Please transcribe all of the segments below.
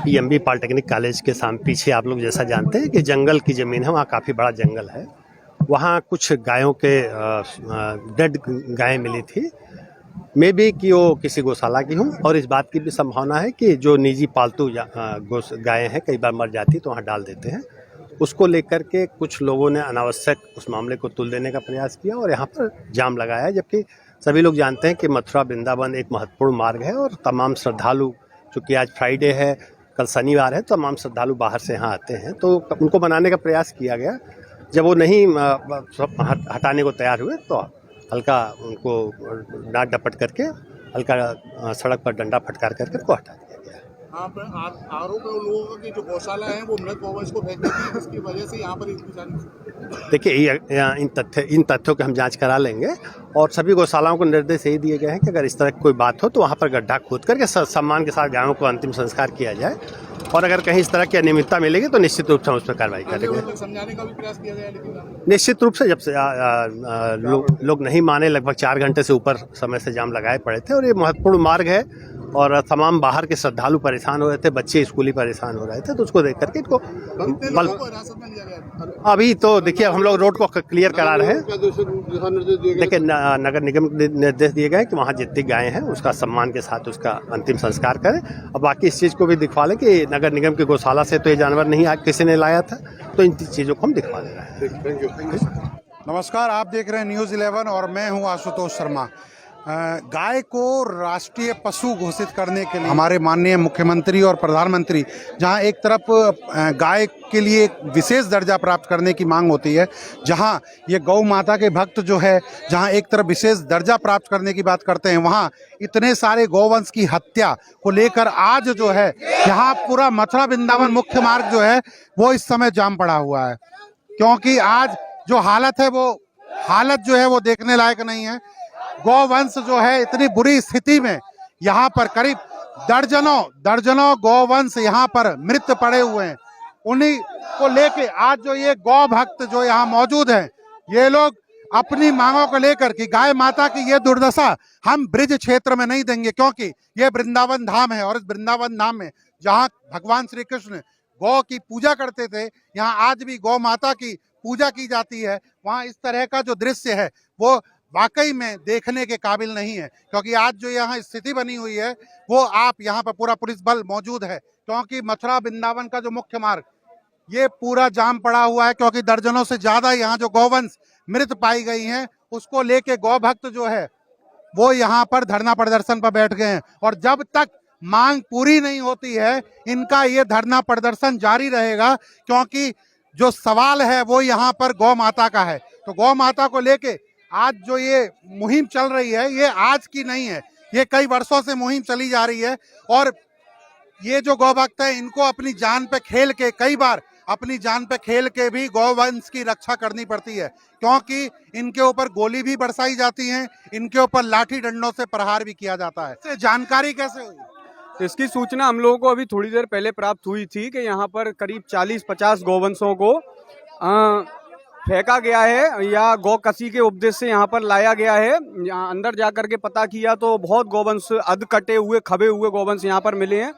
PMB polytechnic college के सामने पीछे आप लोग जैसा जानते हैं कि जंगल की ज़मीन है, वहाँ काफ़ी बड़ा जंगल है। वहाँ कुछ गायों के डेड गायें मिली थी। मे बी कि वो किसी गौशाला की हूँ, और इस बात की भी संभावना है कि जो निजी पालतू गायें हैं कई बार मर जाती तो वहाँ डाल देते हैं। उसको लेकर के कुछ लोगों ने अनावश्यक उस मामले को तुल देने का प्रयास किया और यहाँ पर जाम लगाया है, जबकि सभी लोग जानते हैं कि मथुरा वृंदावन एक महत्वपूर्ण मार्ग है और तमाम श्रद्धालु, चूँकि आज फ्राइडे है, कल शनिवार है, तो तमाम श्रद्धालु बाहर से यहाँ आते हैं, तो उनको बनाने का प्रयास किया गया। जब वो नहीं हटाने को तैयार हुए तो हल्का उनको डांट डपट करके हल्का सड़क पर डंडा फटकार करके उनको हटा दिया गया। आरोप है लोगों का कि जो गौशाला है वो मृत गौवंश को फेंक देती है, जिसकी वजह से यहाँ पर इतनी सारी। देखिए, इन तथ्यों की हम जांच करा लेंगे और सभी गौशालाओं को निर्देश यही दिए गए हैं कि अगर इस तरह की कोई बात हो तो वहाँ पर गड्ढा खोद करके सम्मान के साथ गायों को अंतिम संस्कार किया जाए, और अगर कहीं इस तरह की अनियमितता मिलेगी तो निश्चित रूप से हम उस पर कार्रवाई करेंगे। समझाने का भी प्रयास किया गया, लेकिन निश्चित रूप से जब से लोग नहीं माने, लगभग 4 घंटे से ऊपर समय से जाम लगाए पड़े थे, और ये महत्वपूर्ण मार्ग है और तमाम बाहर के श्रद्धालु परेशान हो रहे थे, बच्चे स्कूली परेशान हो रहे थे, तो उसको देख करके इनको अभी तो देखिए हम लोग रोड को क्लियर करा रहे हैं। देखिए, नगर निगम ने निर्देश दिए गए कि वहाँ जितनी गायें हैं उसका सम्मान के साथ उसका अंतिम संस्कार करें। अब बाकी इस चीज़ को भी दिखवा लें कि नगर निगम की गौशाला से तो ये जानवर नहीं किसी ने लाया था, तो इन चीज़ों को हम दिखवा दे रहे हैं। नमस्कार, आप देख रहे हैं न्यूज़ 11 और मैं हूं आशुतोष शर्मा। गाय को राष्ट्रीय पशु घोषित करने के लिए हमारे माननीय मुख्यमंत्री और प्रधानमंत्री, जहां एक तरफ गाय के लिए विशेष दर्जा प्राप्त करने की मांग होती है, जहां ये गौ माता के भक्त जो है, जहां एक तरफ विशेष दर्जा प्राप्त करने की बात करते हैं, वहां इतने सारे गौवंश की हत्या को लेकर आज जो है यहाँ पूरा मथुरा वृंदावन मुख्य मार्ग जो है वो इस समय जाम पड़ा हुआ है, क्योंकि आज जो हालत है वो हालत जो है वो देखने लायक नहीं है। गौवंश जो है इतनी बुरी स्थिति में यहाँ पर करीब दर्जनों गौवंश यहाँ पर मृत पड़े हुए हैं। उन्हीं को लेके आज जो ये गौ भक्त जो यहाँ मौजूद हैं, ये लोग अपनी मांगों को लेकर कि गाय माता की ये दुर्दशा हम ब्रिज क्षेत्र में नहीं देंगे, क्योंकि ये वृंदावन धाम है और इस वृंदावन धाम में जहाँ भगवान श्री कृष्ण गौ की पूजा करते थे, यहाँ आज भी गौ माता की पूजा की जाती है। वहाँ इस तरह का जो दृश्य है वो वाकई में देखने के काबिल नहीं है, क्योंकि आज जो यहाँ स्थिति बनी हुई है वो आप यहाँ पर पूरा पुलिस बल मौजूद है, क्योंकि मथुरा वृंदावन का जो मुख्य मार्ग ये पूरा जाम पड़ा हुआ है, क्योंकि दर्जनों से ज्यादा यहाँ जो गौवंश मृत पाई गई हैं उसको लेके गौ भक्त जो है वो यहाँ पर धरना प्रदर्शन पर बैठ गए हैं, और जब तक मांग पूरी नहीं होती है इनका ये धरना प्रदर्शन जारी रहेगा, क्योंकि जो सवाल है वो यहाँ पर गौ माता का है। तो गौ माता को लेके आज जो ये मुहिम चल रही है ये आज की नहीं है, ये कई वर्षों से मुहिम चली जा रही है, और ये जो गौ भक्त है इनको अपनी जान पे खेल के कई बार अपनी जान पे खेल के भी गौवंश की रक्षा करनी पड़ती है, क्योंकि इनके ऊपर गोली भी बरसाई जाती है, इनके ऊपर लाठी डंडों से प्रहार भी किया जाता है। इससे जानकारी कैसे हुई? इसकी सूचना हम लोगों को अभी थोड़ी देर पहले प्राप्त हुई थी कि यहाँ पर करीब 40-50 गौवंशों को फेंका गया है या गौ कसी के उपदेश से यहाँ पर लाया गया है। यहाँ अंदर जाकर के पता किया तो बहुत गौवंश अध कटे हुए खबे हुए गौवंश यहाँ पर मिले हैं,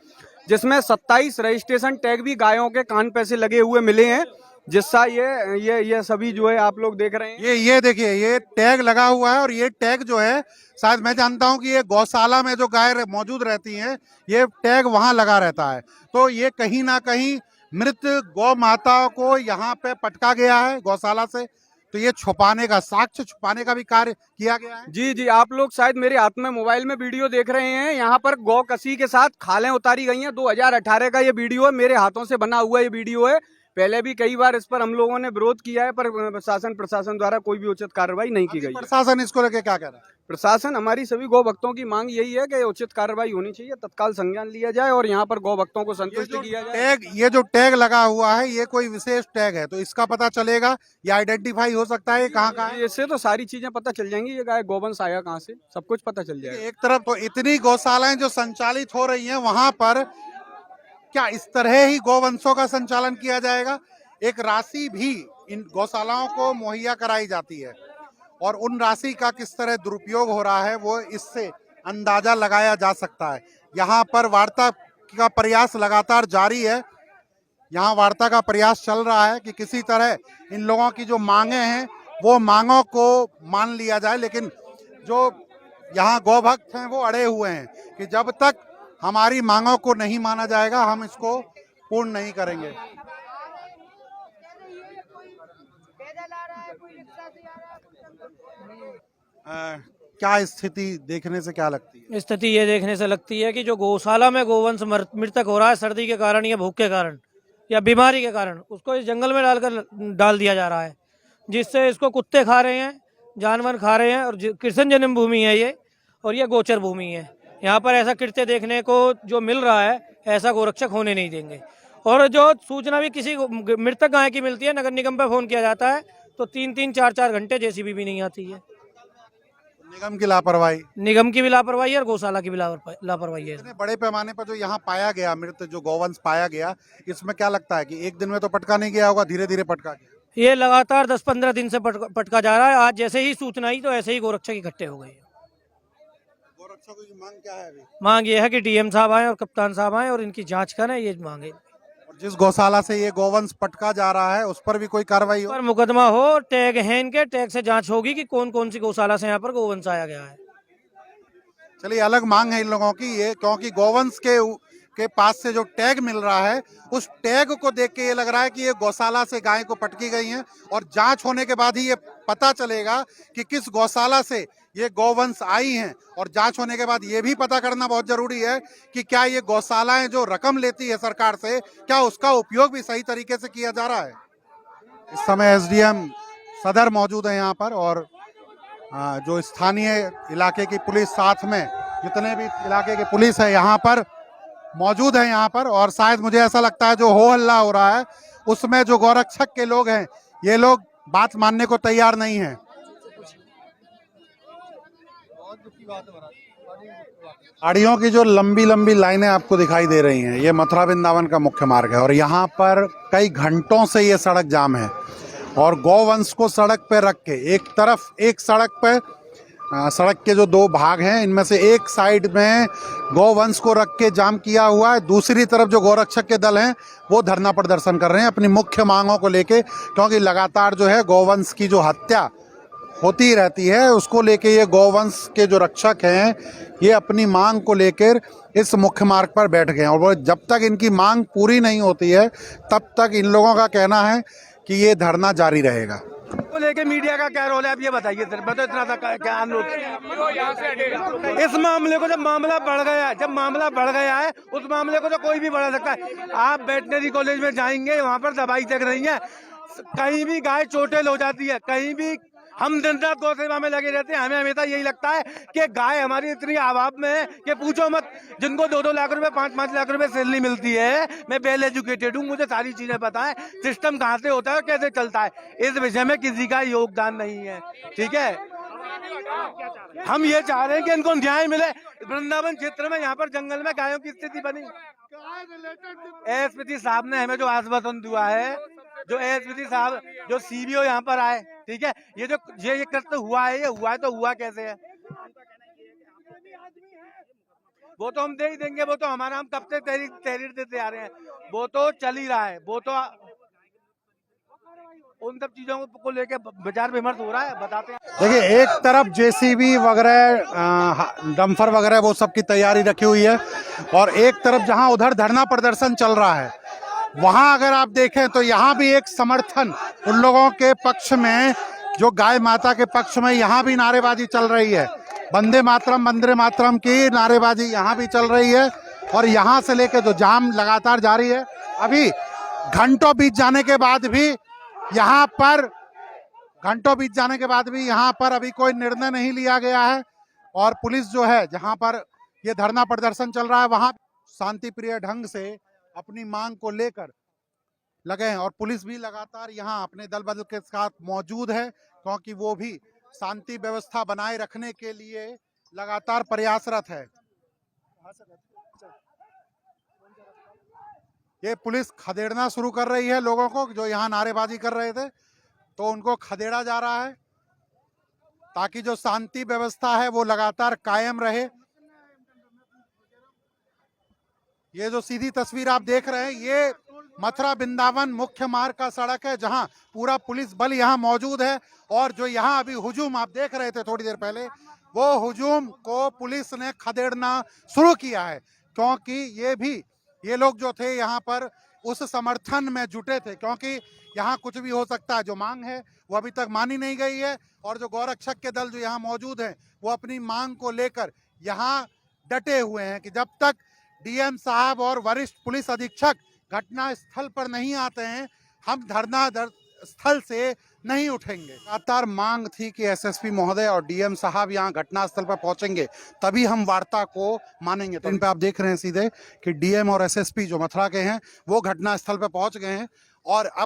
जिसमें 27 रजिस्ट्रेशन टैग भी गायों के कान पे से लगे हुए मिले हैं, जिससा ये सभी जो है आप लोग देख रहे हैं। ये देखिए ये टैग लगा हुआ है, और ये टैग जो है शायद मैं जानता हूं कि ये गौशाला में जो गाय मौजूद रहती हैं ये टैग वहां लगा रहता है, तो ये कहीं ना कहीं मृत गौ माता को यहाँ पे पटका गया है गौशाला से, तो ये छुपाने का साक्ष्य छुपाने का भी कार्य किया गया है। जी, आप लोग शायद मेरे हाथ में मोबाइल में वीडियो देख रहे हैं, यहाँ पर गौ कसी के साथ खालें उतारी गई हैं। 2018 का ये वीडियो है, मेरे हाथों से बना हुआ ये वीडियो है। पहले भी कई बार इस पर हम लोगों ने विरोध किया है, पर शासन प्रशासन द्वारा कोई भी उचित कार्रवाई नहीं की गई है। प्रशासन इसको लेके क्या कह रहा है? प्रशासन, हमारी सभी गौ भक्तों की मांग यही है कि उचित कार्रवाई होनी चाहिए, तत्काल संज्ञान लिया जाए और यहाँ पर गौ भक्तों को संतुष्ट किया जाए। ये जो टैग लगा हुआ है, ये कोई विशेष टैग है, तो इसका पता चलेगा, ये आइडेंटिफाई हो सकता है कहाँ कहाँ है? इससे तो सारी चीजें पता चल जाएंगी, ये गाय गोवंश आया कहाँ से, सब कुछ पता चल जाएगा। एक तरफ तो इतनी गौशालाएं जो संचालित हो रही हैं, वहां पर क्या इस तरह ही गौवंशों का संचालन किया जाएगा? एक राशि भी इन गौशालाओं को मुहैया कराई जाती है और उन राशि का किस तरह दुरुपयोग हो रहा है वो इससे अंदाजा लगाया जा सकता है। यहाँ पर वार्ता का प्रयास लगातार जारी है, यहाँ वार्ता का प्रयास चल रहा है कि किसी तरह इन लोगों की जो मांगे हैं वो मांगों को मान लिया जाए, लेकिन जो यहाँ गौभक्त हैं वो अड़े हुए हैं कि जब तक हमारी मांगों को नहीं माना जाएगा हम इसको पूर्ण नहीं करेंगे। क्या स्थिति देखने से क्या लगती है? स्थिति ये देखने से लगती है कि जो गौशाला में गोवंश मृतक हो रहा है सर्दी के कारण या भूख के कारण या बीमारी के कारण, उसको इस जंगल में डाल दिया जा रहा है, जिससे इसको कुत्ते खा रहे हैं, जानवर खा रहे हैं। और कृष्ण जन्म भूमि है ये, और ये गोचर भूमि है। यहाँ पर ऐसा कृत्य देखने को जो मिल रहा है, ऐसा गोरक्षक होने नहीं देंगे। और जो सूचना भी किसी मृतक गाय की मिलती है, नगर निगम पर फोन किया जाता है तो 3-3, 4-4 घंटे जेसीबी भी नहीं आती है। निगम की लापरवाही, निगम की भी लापरवाही है और गौशाला की भी लापरवाही है। इतने बड़े पैमाने पर जो यहाँ पाया गया मृत जो गौवंश पाया गया, इसमें क्या लगता है कि एक दिन में तो पटका नहीं गया होगा, धीरे धीरे पटका गया? ये लगातार 10-15 दिन से पटका जा रहा है। आज जैसे ही सूचना आई तो ऐसे ही गोरक्षक इकट्ठे हो गए। गोरक्षकों की मांग क्या है अभी? मांग ये है कि डीएम साहब आए और कप्तान साहब आए और इनकी जांच करें, ये मांगे। और जिस गौशाला से ये गौवंश पटका जा रहा है उस पर भी कोई कार्रवाई हो? पर मुकदमा हो, टैग है इनके, टैग से जांच होगी कि कौन कौन सी गौशाला से यहाँ पर गोवंश आया गया है। चलिए, अलग मांग है इन लोगों की ये, क्योंकि गौवंश के पास से जो टैग मिल रहा है उस टैग को देख के ये लग रहा है कि ये गौशाला से गाय को पटकी गई हैं, और जांच होने के बाद ही ये पता चलेगा कि किस गौशाला से ये गौवंश आई हैं। और जांच होने के बाद ये भी पता करना बहुत जरूरी है कि क्या ये गौशालाएं जो रकम लेती है सरकार से, क्या उसका उपयोग भी सही तरीके से किया जा रहा है। इस समय एसडीएम सदर मौजूद है यहाँ पर, और जो स्थानीय इलाके की पुलिस, साथ में जितने भी इलाके की पुलिस है यहाँ पर मौजूद है यहाँ पर। और शायद मुझे ऐसा लगता है जो हो हल्ला हो रहा है उसमें जो गौरक्षक के लोग हैं, ये लोग बात मानने को तैयार नहीं है। गाड़ियों की जो लंबी लंबी लाइनें आपको दिखाई दे रही हैं, ये मथुरा वृंदावन का मुख्य मार्ग है और यहाँ पर कई घंटों से ये सड़क जाम है। और गौवंश को सड़क पे रख के, एक तरफ एक सड़क पे, सड़क के जो दो भाग हैं इनमें से एक साइड में गौवंश को रख के जाम किया हुआ है, दूसरी तरफ जो गौरक्षक के दल हैं वो धरना प्रदर्शन कर रहे हैं अपनी मुख्य मांगों को लेके, क्योंकि लगातार जो है गौवंश की जो हत्या होती रहती है उसको लेके ये गौवंश के जो रक्षक हैं ये अपनी मांग को लेकर इस मुख्य मार्ग पर बैठ गए हैं। और वो जब तक इनकी मांग पूरी नहीं होती है तब तक इन लोगों का कहना है कि ये धरना जारी रहेगा। को लेके मीडिया का क्या रोल है, आप ये बताइए सर। मैं तो इतना सा क्या अनुरोध, इस मामले को जब मामला बढ़ गया है उस मामले को तो कोई भी बढ़ा सकता है। आप वेटनरी कॉलेज में जाएंगे, वहाँ पर दवाई चेक रही है, कहीं भी गाय चोटेल हो जाती है, कहीं भी। हम दिन रात गौ सेवा में लगे रहते हैं, हमें हमेशा यही लगता है कि गाय हमारी इतनी अभाव में है कि पूछो मत। जिनको 2-2 लाख रुपए 5-5 लाख रुपए सैलरी मिलती है, मैं वेल एजुकेटेड हूँ, मुझे सारी चीजें पता है, सिस्टम कहाँ से होता है, कैसे चलता है। इस विषय में किसी का योगदान नहीं है, ठीक है। हम ये चाह रहे हैं कि इनको न्याय मिले। वृंदावन क्षेत्र में यहाँ पर जंगल में गायों की स्थिति बनी, एसपी साहब ने हमें जो आश्वासन दिया है, जो एसपी साहब जो सीबीओ यहाँ पर आए, ठीक है, ये कृत्य हुआ है, ये हुआ है तो हुआ कैसे है वो तो हम दे ही देंगे। वो तो हमारा, हम कब से तहरीर देते आ रहे हैं, वो तो चल ही रहा है। वो तो उन सब चीजों को लेके विचार विमर्श हो रहा है, बताते हैं। देखिए, एक तरफ जेसीबी वगैरह, डंपर वगैरह वो सब की तैयारी रखी हुई है, और एक तरफ जहां उधर धरना प्रदर्शन चल रहा है वहां अगर आप देखें तो यहाँ भी एक समर्थन उन लोगों के पक्ष में, जो गाय माता के पक्ष में, यहाँ भी नारेबाजी चल रही है। वंदे मातरम की नारेबाजी यहाँ भी चल रही है, और यहाँ से लेके जो जाम लगातार जारी है। अभी घंटों बीत जाने के बाद भी यहाँ पर अभी कोई निर्णय नहीं लिया गया है और पुलिस जो है जहां पर ये धरना प्रदर्शन चल रहा है वहां शांतिप्रिय ढंग से अपनी मांग को लेकर लगे हैं और पुलिस भी लगातार यहाँ अपने दल बल के साथ मौजूद है क्योंकि वो भी शांति व्यवस्था बनाए रखने के लिए लगातार प्रयासरत है। ये पुलिस खदेड़ना शुरू कर रही है लोगों को जो यहाँ नारेबाजी कर रहे थे, तो उनको खदेड़ा जा रहा है ताकि जो शांति व्यवस्था है वो लगातार कायम रहे। ये जो सीधी तस्वीर आप देख रहे हैं ये मथुरा वृंदावन मुख्य मार्ग का सड़क है जहां पूरा पुलिस बल यहां मौजूद है और जो यहां अभी हुजूम आप देख रहे थे थोड़ी देर पहले, वो हुजूम को पुलिस ने खदेड़ना शुरू किया है क्योंकि ये लोग जो थे यहाँ पर उस समर्थन में जुटे थे क्योंकि यहाँ कुछ भी हो सकता है। जो मांग है वो अभी तक मानी नहीं गई है और जो गौरक्षक के दल जो यहाँ मौजूद हैं वो अपनी मांग को लेकर यहाँ डटे हुए हैं कि जब तक डीएम साहब और वरिष्ठ पुलिस अधीक्षक घटना स्थल पर नहीं आते हैं हम धरना स्थल से नहीं उठेंगे। लगातार मांग थी कि एसएसपी महोदय और डीएम साहब यहाँ घटना स्थल पर पहुंचेंगे तभी हम वार्ता को मानेंगे। तो इन पे आप देख रहे हैं सीधे कि डीएम और एसएसपी जो मथुरा के हैं वो घटना स्थल पर पहुंच गए हैं और अब